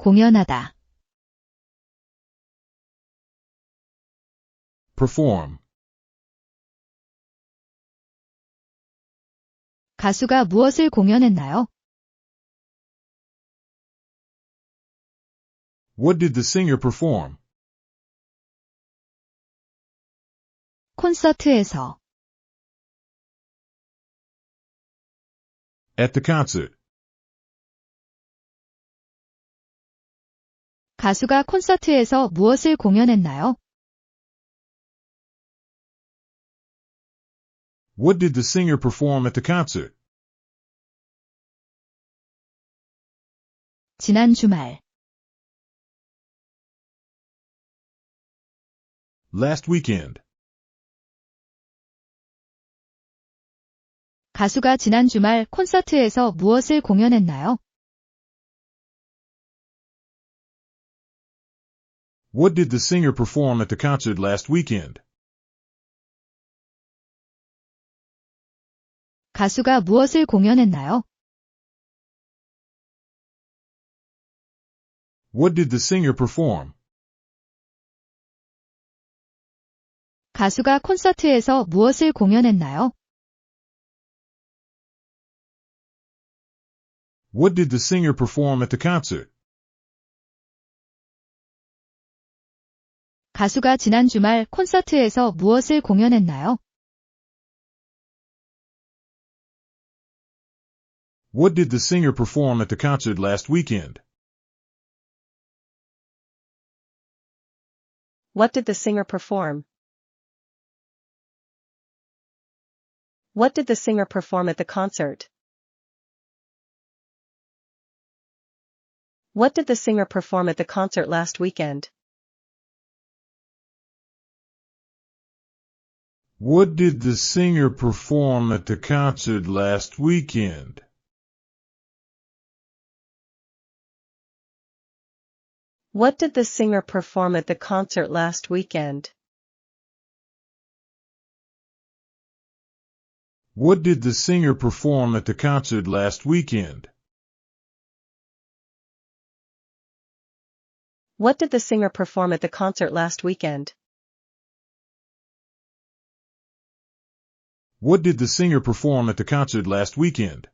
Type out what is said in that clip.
공연하다. perform, 가수가 무엇을 공연했나요? what did the singer perform? 콘서트에서, At the concert, 가수가 콘서트에서 무엇을 공연했나요? what did the singer perform at the concert? 지난 주말, Last weekend, 가수가 지난 주말 콘서트에서 무엇을 공연했나요? what did the singer perform at the concert last weekend? 가수가 무엇을 공연했나요? What did the singer perform? 가수가 콘서트에서 무엇을 공연했나요? What did the singer perform at the concert? 가수가 지난 주말 콘서트에서 무엇을 공연했나요? What did the singer perform at the concert last weekend? What did the singer perform? What did the singer perform at the concert? What did the singer perform at the concert last weekend? What did the singer perform at the concert last weekend? What did the singer perform at the concert last weekend? What did the singer perform at the concert last weekend? What did the singer perform at the concert last weekend? What did the singer perform at the concert last weekend?